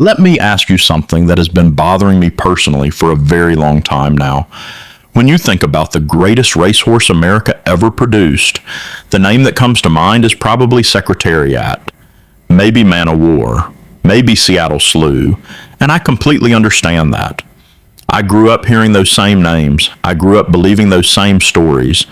Let me ask you something that has been bothering me personally for a very long time now. When you think about the greatest racehorse America ever produced, the name that comes to mind is probably Secretariat, maybe Man o' War, maybe Seattle Slew, and I completely understand that. I grew up hearing those same names. I grew up believing those same stories.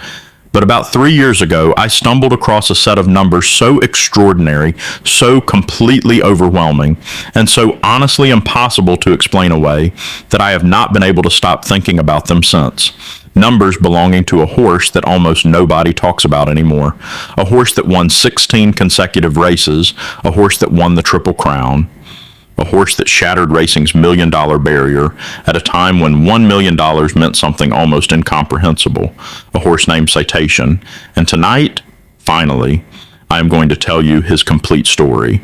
But about 3 years ago, I stumbled across a set of numbers so extraordinary, so completely overwhelming, and so honestly impossible to explain away that I have not been able to stop thinking about them since. Numbers belonging to a horse that almost nobody talks about anymore. A horse that won 16 consecutive races, a horse that won the Triple Crown. A horse that shattered racing's $1 million barrier at a time when $1 million meant something almost incomprehensible. A horse named Citation. And tonight, finally, I am going to tell you his complete story,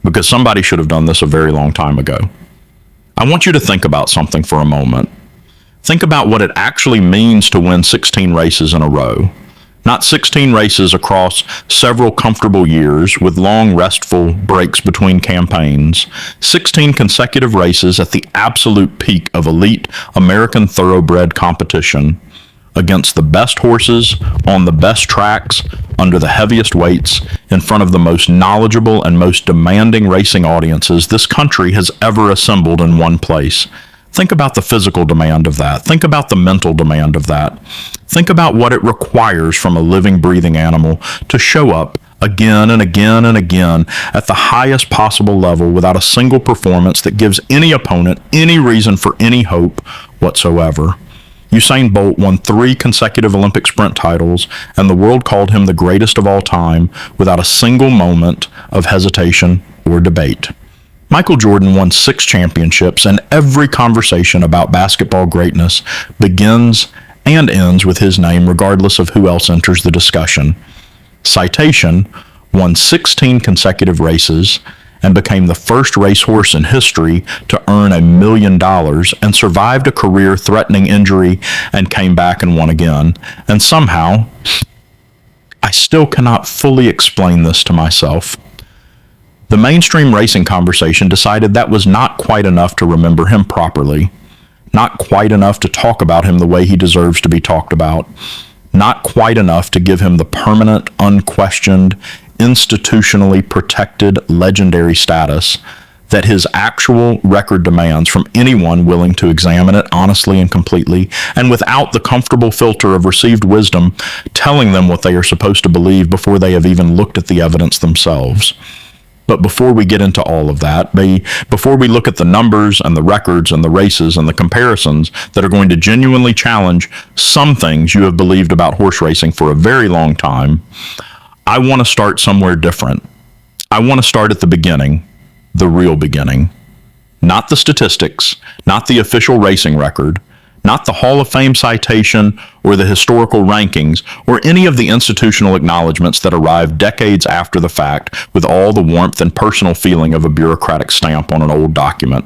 because somebody should have done this a very long time ago. I want you to think about something for a moment. Think about what it actually means to win 16 races in a row. Not 16 races across several comfortable years with long restful breaks between campaigns. 16 consecutive races at the absolute peak of elite American thoroughbred competition against the best horses, on the best tracks, under the heaviest weights, in front of the most knowledgeable and most demanding racing audiences this country has ever assembled in one place. Think about the physical demand of that. Think about the mental demand of that. Think about what it requires from a living, breathing animal to show up again and again and again at the highest possible level without a single performance that gives any opponent any reason for any hope whatsoever. Usain Bolt won 3 consecutive Olympic sprint titles, and the world called him the greatest of all time without a single moment of hesitation or debate. Michael Jordan won 6 championships, and every conversation about basketball greatness begins and ends with his name, regardless of who else enters the discussion. Citation won 16 consecutive races and became the first racehorse in history to earn $1 million, and survived a career-threatening injury and came back and won again. And somehow, I still cannot fully explain this to myself. The mainstream racing conversation decided that was not quite enough to remember him properly, not quite enough to talk about him the way he deserves to be talked about, not quite enough to give him the permanent, unquestioned, institutionally protected, legendary status that his actual record demands from anyone willing to examine it honestly and completely, and without the comfortable filter of received wisdom telling them what they are supposed to believe before they have even looked at the evidence themselves. But before we get into all of that, before we look at the numbers and the records and the races and the comparisons that are going to genuinely challenge some things you have believed about horse racing for a very long time, I want to start somewhere different. I want to start at the beginning, the real beginning. Not the statistics, not the official racing record, not the Hall of Fame citation or the historical rankings or any of the institutional acknowledgments that arrived decades after the fact with all the warmth and personal feeling of a bureaucratic stamp on an old document.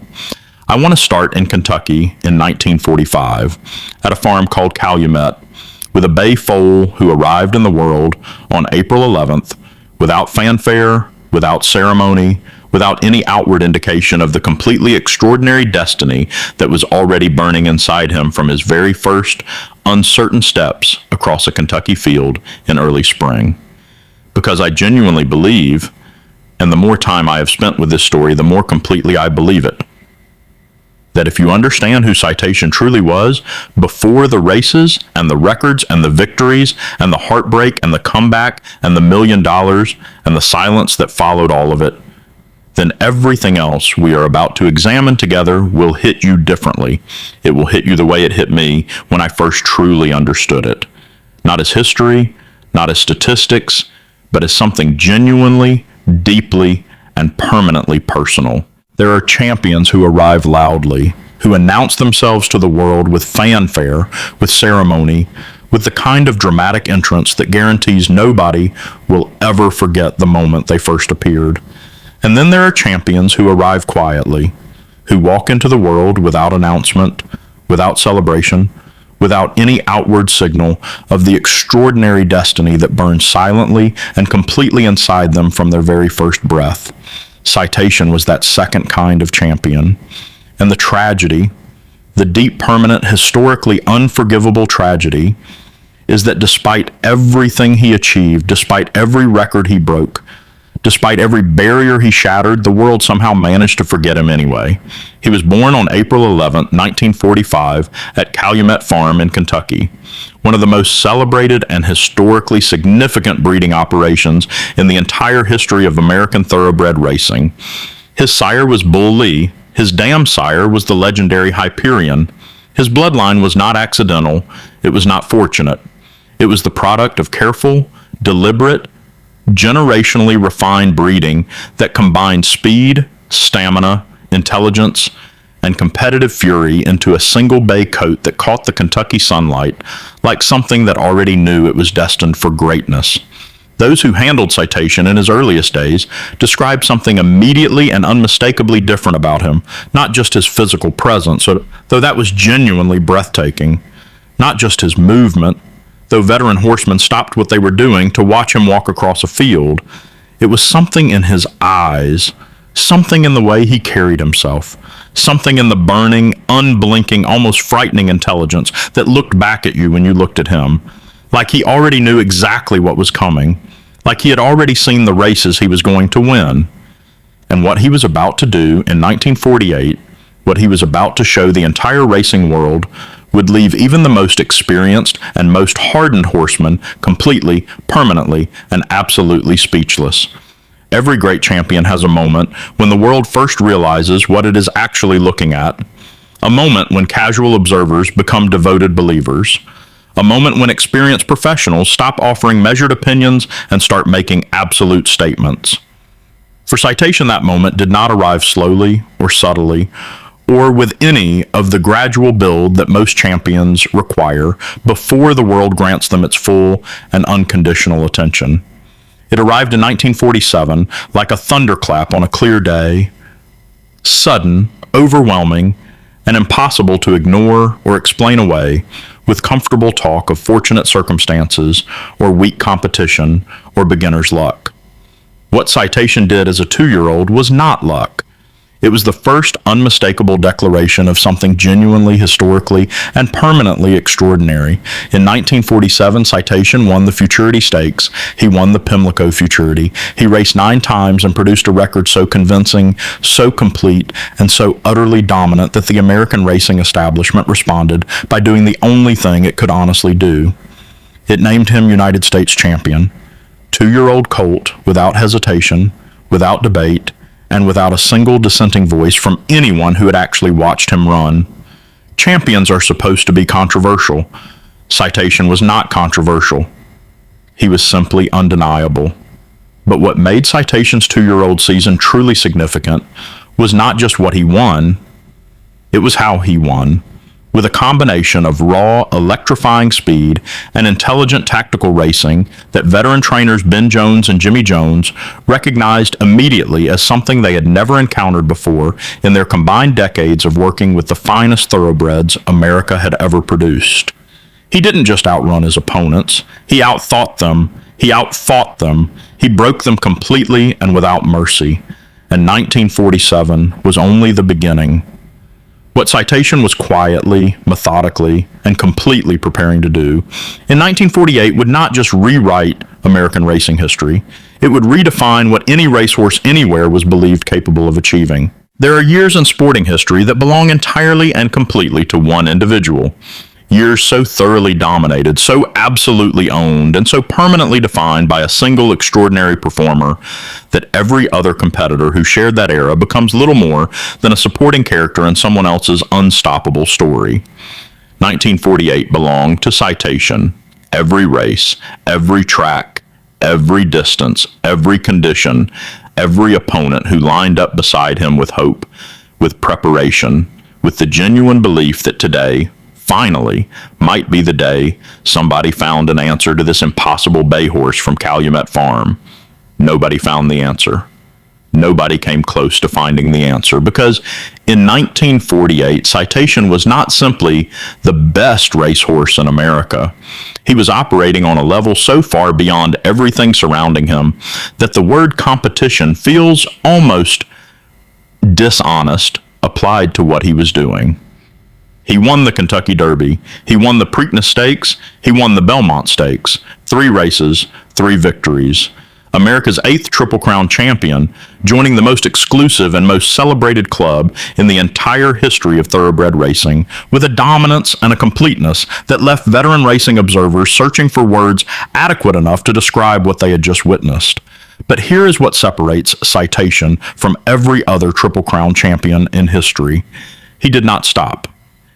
I want to start in Kentucky in 1945 at a farm called Calumet with a bay foal who arrived in the world on April 11th without fanfare, without ceremony, without any outward indication of the completely extraordinary destiny that was already burning inside him from his very first uncertain steps across a Kentucky field in early spring. Because I genuinely believe, and the more time I have spent with this story, the more completely I believe it, that if you understand who Citation truly was before the races and the records and the victories and the heartbreak and the comeback and the $1 million and the silence that followed all of it, then everything else we are about to examine together will hit you differently. It will hit you the way it hit me when I first truly understood it. Not as history, not as statistics, but as something genuinely, deeply, and permanently personal. There are champions who arrive loudly, who announce themselves to the world with fanfare, with ceremony, with the kind of dramatic entrance that guarantees nobody will ever forget the moment they first appeared. And then there are champions who arrive quietly, who walk into the world without announcement, without celebration, without any outward signal of the extraordinary destiny that burns silently and completely inside them from their very first breath. Citation was that second kind of champion. And the tragedy, the deep, permanent, historically unforgivable tragedy, is that despite everything he achieved, despite every record he broke, despite every barrier he shattered, the world somehow managed to forget him anyway. He was born on April 11, 1945, at Calumet Farm in Kentucky, one of the most celebrated and historically significant breeding operations in the entire history of American thoroughbred racing. His sire was Bull Lee. His dam sire was the legendary Hyperion. His bloodline was not accidental. It was not fortunate. It was the product of careful, deliberate, generationally refined breeding that combined speed, stamina, intelligence, and competitive fury into a single bay coat that caught the Kentucky sunlight like something that already knew it was destined for greatness. Those who handled Citation in his earliest days described something immediately and unmistakably different about him, not just his physical presence, though that was genuinely breathtaking, not just his movement, though veteran horsemen stopped what they were doing to watch him walk across a field. It was something in his eyes, something in the way he carried himself, something in the burning, unblinking, almost frightening intelligence that looked back at you when you looked at him, like he already knew exactly what was coming, like he had already seen the races he was going to win. And what he was about to do in 1948, what he was about to show the entire racing world, would leave even the most experienced and most hardened horsemen completely, permanently, and absolutely speechless. Every great champion has a moment when the world first realizes what it is actually looking at, a moment when casual observers become devoted believers, a moment when experienced professionals stop offering measured opinions and start making absolute statements. For Citation, that moment did not arrive slowly or subtly, or with any of the gradual build that most champions require before the world grants them its full and unconditional attention. It arrived in 1947 like a thunderclap on a clear day, sudden, overwhelming, and impossible to ignore or explain away with comfortable talk of fortunate circumstances or weak competition or beginner's luck. What Citation did as a 2-year-old was not luck. It was the first unmistakable declaration of something genuinely, historically, and permanently extraordinary. In 1947, Citation won the Futurity Stakes. He won the Pimlico Futurity. He raced 9 times and produced a record so convincing, so complete, and so utterly dominant that the American racing establishment responded by doing the only thing it could honestly do. It named him United States champion. 2-year-old colt, without hesitation, without debate, and without a single dissenting voice from anyone who had actually watched him run. Champions are supposed to be controversial. Citation was not controversial. He was simply undeniable. But what made Citation's 2-year-old season truly significant was not just what he won, it was how he won. With a combination of raw, electrifying speed and intelligent tactical racing that veteran trainers Ben Jones and Jimmy Jones recognized immediately as something they had never encountered before in their combined decades of working with the finest thoroughbreds America had ever produced. He didn't just outrun his opponents. He outthought them. He outfought them. He broke them completely and without mercy. And 1947 was only the beginning. What Citation was quietly, methodically, and completely preparing to do in 1948 would not just rewrite American racing history, it would redefine what any racehorse anywhere was believed capable of achieving. There are years in sporting history that belong entirely and completely to one individual. Years so thoroughly dominated, so absolutely owned, and so permanently defined by a single extraordinary performer that every other competitor who shared that era becomes little more than a supporting character in someone else's unstoppable story. 1948 belonged to Citation. Every race, every track, every distance, every condition, every opponent who lined up beside him with hope, with preparation, with the genuine belief that today, finally, might be the day somebody found an answer to this impossible bay horse from Calumet Farm. Nobody found the answer. Nobody came close to finding the answer, because in 1948, Citation was not simply the best racehorse in America. He was operating on a level so far beyond everything surrounding him that the word competition feels almost dishonest applied to what he was doing. He won the Kentucky Derby, he won the Preakness Stakes, he won the Belmont Stakes. 3 races, 3 victories. America's 8th Triple Crown champion, joining the most exclusive and most celebrated club in the entire history of thoroughbred racing, with a dominance and a completeness that left veteran racing observers searching for words adequate enough to describe what they had just witnessed. But here is what separates Citation from every other Triple Crown champion in history. He did not stop.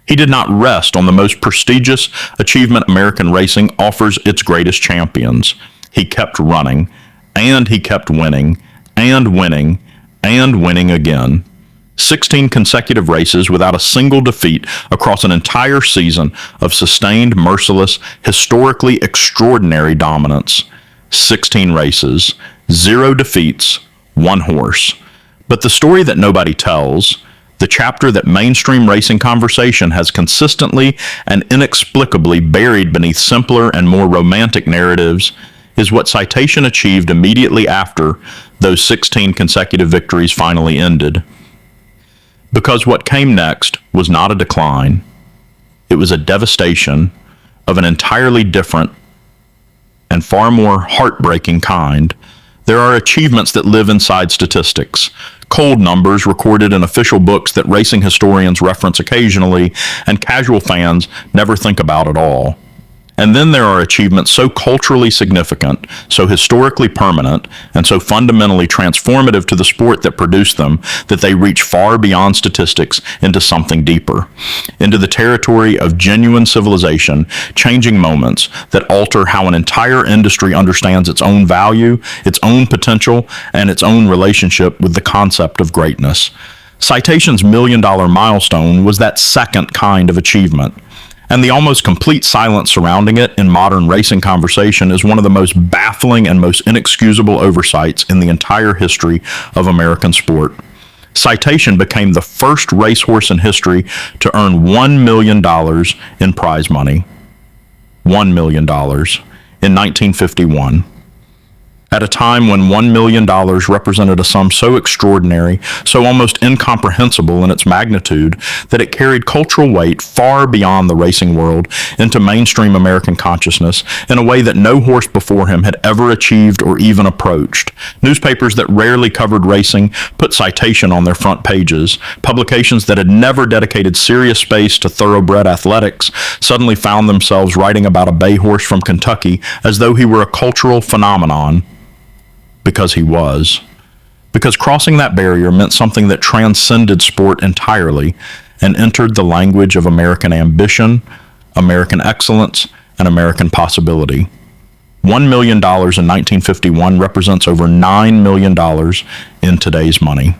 He did not rest on the most prestigious achievement American racing offers its greatest champions. He kept running, and he kept winning, and winning, and winning again. 16 consecutive races without a single defeat across an entire season of sustained, merciless, historically extraordinary dominance. 16 races, 0 defeats, 1 horse. But the story that nobody tells, the chapter that mainstream racing conversation has consistently and inexplicably buried beneath simpler and more romantic narratives, is what Citation achieved immediately after those 16 consecutive victories finally ended. Because what came next was not a decline, it was a devastation of an entirely different and far more heartbreaking kind. There are achievements that live inside statistics, cold numbers recorded in official books that racing historians reference occasionally and casual fans never think about at all. And then there are achievements so culturally significant, so historically permanent, and so fundamentally transformative to the sport that produced them that they reach far beyond statistics into something deeper, into the territory of genuine civilization, changing moments that alter how an entire industry understands its own value, its own potential, and its own relationship with the concept of greatness. Citation's $1 million milestone was that second kind of achievement. And the almost complete silence surrounding it in modern racing conversation is one of the most baffling and most inexcusable oversights in the entire history of American sport. Citation became the first racehorse in history to earn $1 million in prize money. $1 million in 1951. At a time when $1 million represented a sum so extraordinary, so almost incomprehensible in its magnitude, that it carried cultural weight far beyond the racing world into mainstream American consciousness in a way that no horse before him had ever achieved or even approached. Newspapers that rarely covered racing put Citation on their front pages. Publications that had never dedicated serious space to thoroughbred athletics suddenly found themselves writing about a bay horse from Kentucky as though he were a cultural phenomenon. Because he was. Because crossing that barrier meant something that transcended sport entirely and entered the language of American ambition, American excellence, and American possibility. $1 million in 1951 represents over $9 million in today's money.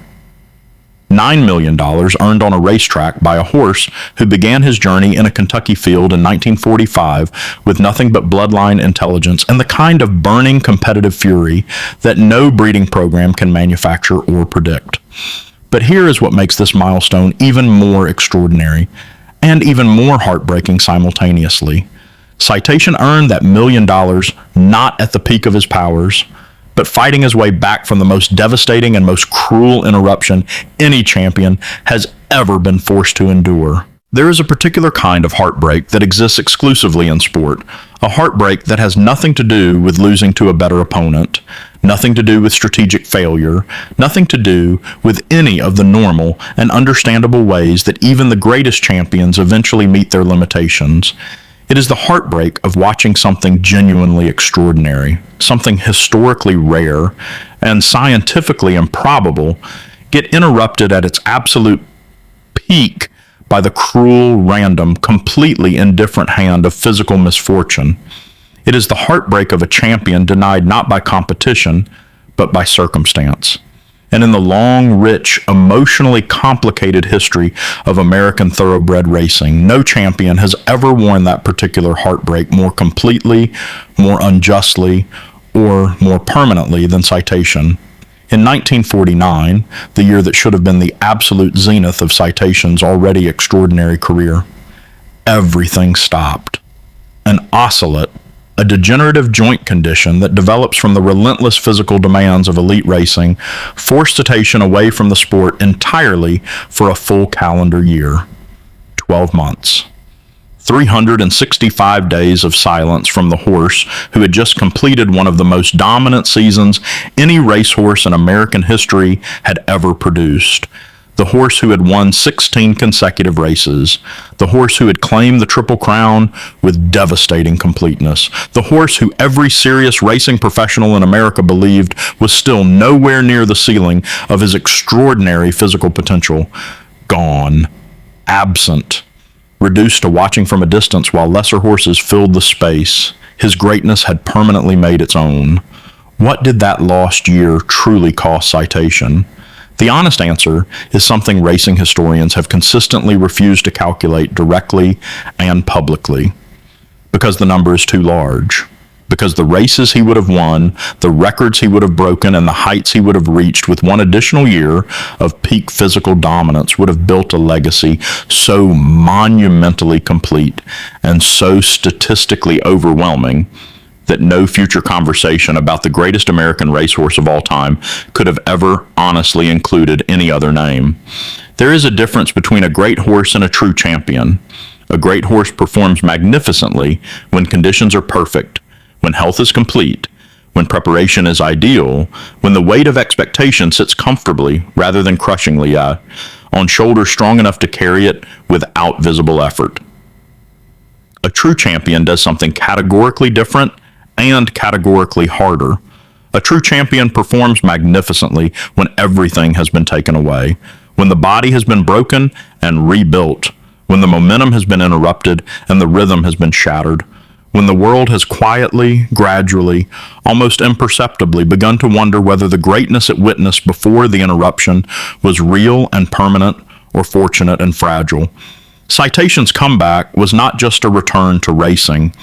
$9 million earned on a racetrack by a horse who began his journey in a Kentucky field in 1945 with nothing but bloodline intelligence and the kind of burning competitive fury that no breeding program can manufacture or predict. But here is what makes this milestone even more extraordinary and even more heartbreaking simultaneously. Citation earned that $1 million not at the peak of his powers, but fighting his way back from the most devastating and most cruel interruption any champion has ever been forced to endure. There is a particular kind of heartbreak that exists exclusively in sport, a heartbreak that has nothing to do with losing to a better opponent, nothing to do with strategic failure, nothing to do with any of the normal and understandable ways that even the greatest champions eventually meet their limitations. It is the heartbreak of watching something genuinely extraordinary, something historically rare and scientifically improbable, get interrupted at its absolute peak by the cruel, random, completely indifferent hand of physical misfortune. It is the heartbreak of a champion denied not by competition, but by circumstance. And in the long, rich, emotionally complicated history of American thoroughbred racing, no champion has ever worn that particular heartbreak more completely, more unjustly, or more permanently than Citation. In 1949, the year that should have been the absolute zenith of Citation's already extraordinary career, everything stopped. An ocelot, a degenerative joint condition that develops from the relentless physical demands of elite racing, forced Citation away from the sport entirely for a full calendar year. 12 months. 365 days of silence from the horse who had just completed one of the most dominant seasons any racehorse in American history had ever produced. The horse who had won 16 consecutive races. The horse who had claimed the Triple Crown with devastating completeness. The horse who every serious racing professional in America believed was still nowhere near the ceiling of his extraordinary physical potential. Gone. Absent. Reduced to watching from a distance while lesser horses filled the space. His greatness had permanently made its own. What did that lost year truly cost Citation? The honest answer is something racing historians have consistently refused to calculate directly and publicly. Because the number is too large. Because the races he would have won, the records he would have broken, and the heights he would have reached with one additional year of peak physical dominance would have built a legacy so monumentally complete and so statistically overwhelming that no future conversation about the greatest American racehorse of all time could have ever honestly included any other name. There is a difference between a great horse and a true champion. A great horse performs magnificently when conditions are perfect, when health is complete, when preparation is ideal, when the weight of expectation sits comfortably rather than crushingly on shoulders strong enough to carry it without visible effort. A true champion does something categorically different and categorically harder. A true champion performs magnificently when everything has been taken away, when the body has been broken and rebuilt, when the momentum has been interrupted and the rhythm has been shattered, when the world has quietly, gradually, almost imperceptibly begun to wonder whether the greatness it witnessed before the interruption was real and permanent or fortunate and fragile. Citation's comeback was not just a return to racing.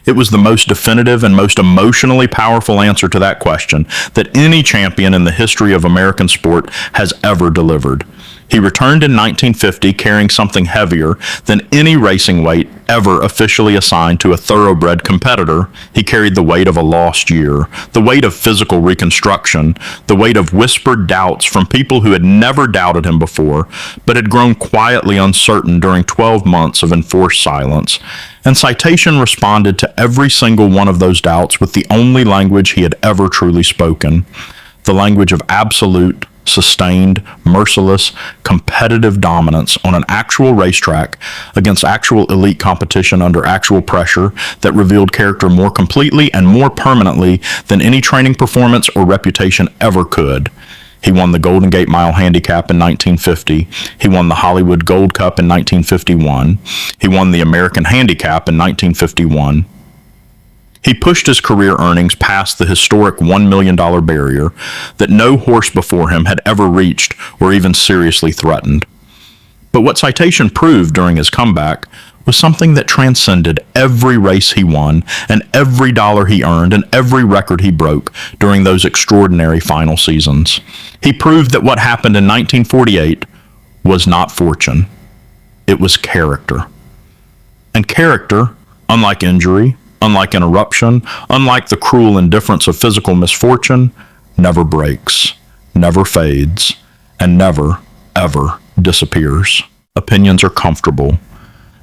It was the most definitive and most emotionally powerful answer to that question that any champion in the history of American sport has ever delivered. He returned in 1950 carrying something heavier than any racing weight ever officially assigned to a thoroughbred competitor. He carried the weight of a lost year, the weight of physical reconstruction, the weight of whispered doubts from people who had never doubted him before, but had grown quietly uncertain during 12 months of enforced silence. And Citation responded to every single one of those doubts with the only language he had ever truly spoken, the language of absolute, sustained, merciless, competitive dominance on an actual racetrack against actual elite competition under actual pressure that revealed character more completely and more permanently than any training performance or reputation ever could. He won the Golden Gate Mile Handicap in 1950. He won the Hollywood Gold Cup in 1951. He won the American Handicap in 1951. He pushed his career earnings past the historic $1 million barrier that no horse before him had ever reached or even seriously threatened. But what Citation proved during his comeback was something that transcended every race he won and every dollar he earned and every record he broke during those extraordinary final seasons. He proved that what happened in 1948 was not fortune. It was character. And character, unlike injury, unlike interruption, unlike the cruel indifference of physical misfortune, never breaks, never fades, and never, ever disappears. Opinions are comfortable.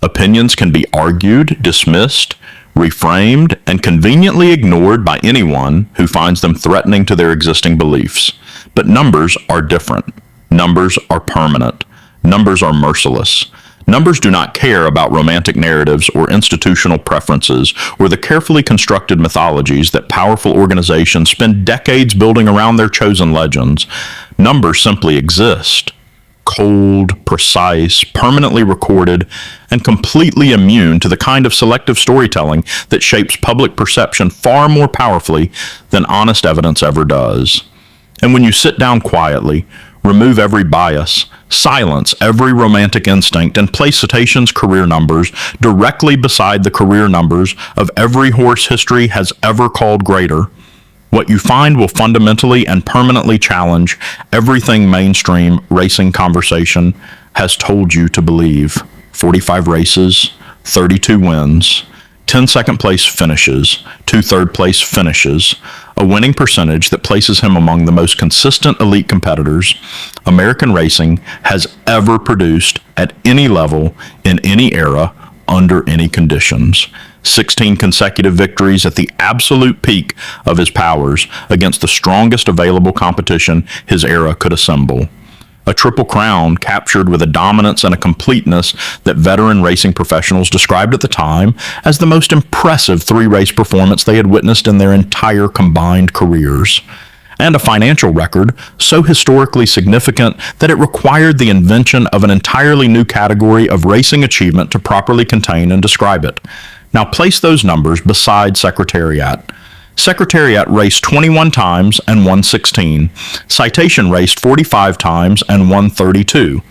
Opinions can be argued, dismissed, reframed, and conveniently ignored by anyone who finds them threatening to their existing beliefs. But numbers are different. Numbers are permanent. Numbers are merciless. Numbers do not care about romantic narratives or institutional preferences or the carefully constructed mythologies that powerful organizations spend decades building around their chosen legends. Numbers simply exist. Cold, precise, permanently recorded, and completely immune to the kind of selective storytelling that shapes public perception far more powerfully than honest evidence ever does. And when you sit down quietly, remove every bias, silence every romantic instinct, and place Citation's career numbers directly beside the career numbers of every horse history has ever called greater, What you find will fundamentally and permanently challenge everything mainstream racing conversation has told you to believe. 45 races, 32 wins, 10 second place finishes, 2 third place finishes, a winning percentage that places him among the most consistent elite competitors American racing has ever produced at any level, in any era, under any conditions. 16 consecutive victories at the absolute peak of his powers against the strongest available competition his era could assemble. A triple crown captured with a dominance and a completeness that veteran racing professionals described at the time as the most impressive three-race performance they had witnessed in their entire combined careers. And a financial record so historically significant that it required the invention of an entirely new category of racing achievement to properly contain and describe it. Now place those numbers beside Secretariat. Secretariat raced 21 times and won 16. Citation raced 45 times and won 32.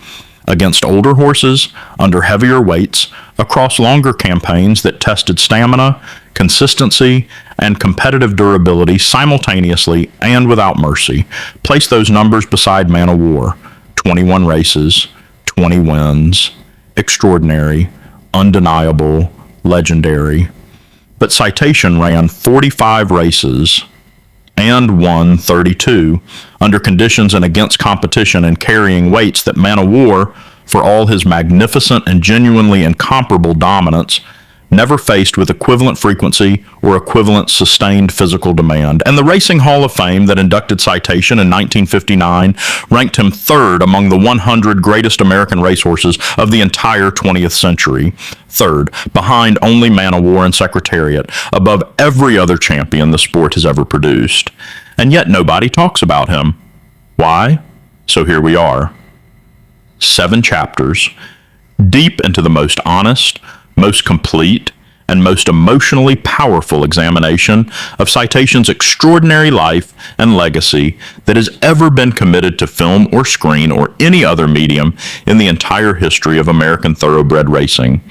Against older horses, under heavier weights, across longer campaigns that tested stamina, consistency, and competitive durability simultaneously and without mercy. Place those numbers beside Man o' War. 21 races, 20 wins, extraordinary, undeniable, legendary. But Citation ran 45 races and won 32 under conditions and against competition and carrying weights that Man o' War, for all his magnificent and genuinely incomparable dominance, never faced with equivalent frequency or equivalent sustained physical demand. And the Racing Hall of Fame that inducted Citation in 1959 ranked him third among the 100 greatest American racehorses of the entire 20th century. Third, behind only Man o' War and Secretariat, above every other champion the sport has ever produced. And yet nobody talks about him. Why? So here we are. 7 chapters, deep into the most honest, most complete, and most emotionally powerful examination of Citation's extraordinary life and legacy that has ever been committed to film or screen or any other medium in the entire history of American thoroughbred racing.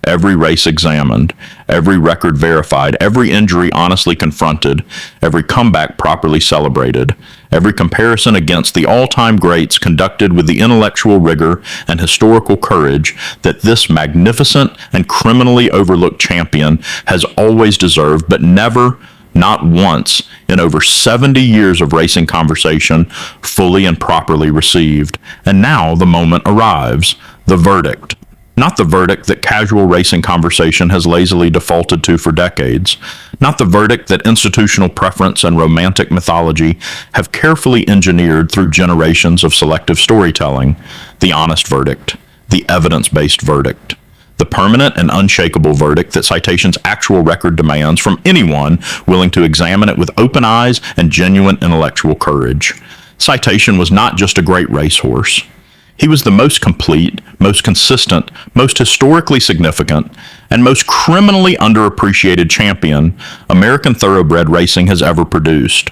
Every race examined, every record verified, every injury honestly confronted, every comeback properly celebrated, every comparison against the all-time greats conducted with the intellectual rigor and historical courage that this magnificent and criminally overlooked champion has always deserved, but never, not once, in over 70 years of racing conversation, fully and properly received. And now the moment arrives, the verdict. Not the verdict that casual racing conversation has lazily defaulted to for decades. Not the verdict that institutional preference and romantic mythology have carefully engineered through generations of selective storytelling. The honest verdict. The evidence-based verdict. The permanent and unshakable verdict that Citation's actual record demands from anyone willing to examine it with open eyes and genuine intellectual courage. Citation was not just a great racehorse. He was the most complete, most consistent, most historically significant, and most criminally underappreciated champion American thoroughbred racing has ever produced.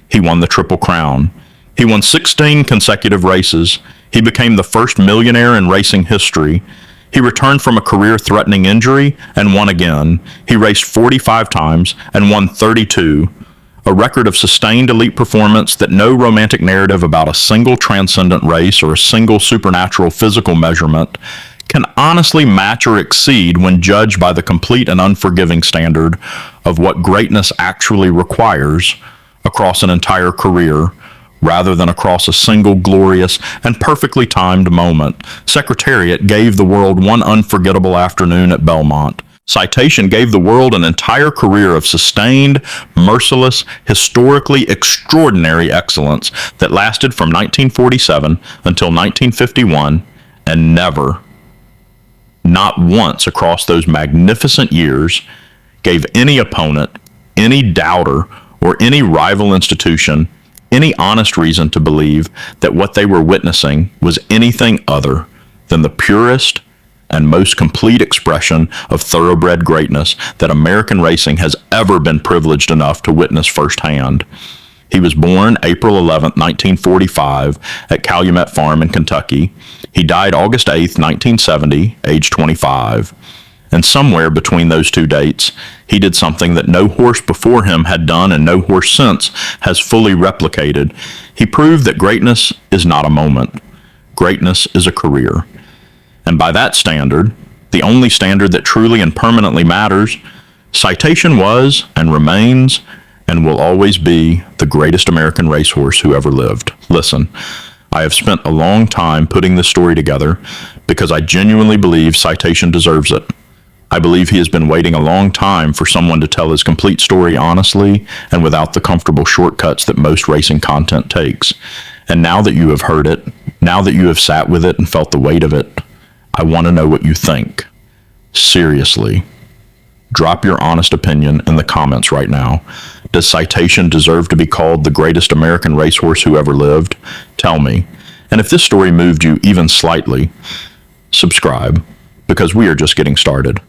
He won the Triple Crown. He won 16 consecutive races. He became the first millionaire in racing history. He returned from a career-threatening injury and won again. He raced 45 times and won 32. A record of sustained elite performance that no romantic narrative about a single transcendent race or a single supernatural physical measurement can honestly match or exceed when judged by the complete and unforgiving standard of what greatness actually requires across an entire career, rather than across a single glorious and perfectly timed moment. Secretariat gave the world one unforgettable afternoon at Belmont. Citation gave the world an entire career of sustained, merciless, historically extraordinary excellence that lasted from 1947 until 1951, and never, not once across those magnificent years, gave any opponent, any doubter, or any rival institution any honest reason to believe that what they were witnessing was anything other than the purest and most complete expression of thoroughbred greatness that American racing has ever been privileged enough to witness firsthand. He was born April 11, 1945, at Calumet Farm in Kentucky. He died August 8, 1970, age 25. And somewhere between those two dates, he did something that no horse before him had done and no horse since has fully replicated. He proved that greatness is not a moment. Greatness is a career. And by that standard, the only standard that truly and permanently matters, Citation was and remains and will always be the greatest American racehorse who ever lived. Listen, I have spent a long time putting this story together because I genuinely believe Citation deserves it. I believe he has been waiting a long time for someone to tell his complete story honestly and without the comfortable shortcuts that most racing content takes. And now that you have heard it, now that you have sat with it and felt the weight of it, I want to know what you think. Seriously. Drop your honest opinion in the comments right now. Does Citation deserve to be called the greatest American racehorse who ever lived? Tell me. And if this story moved you even slightly, subscribe, because we are just getting started.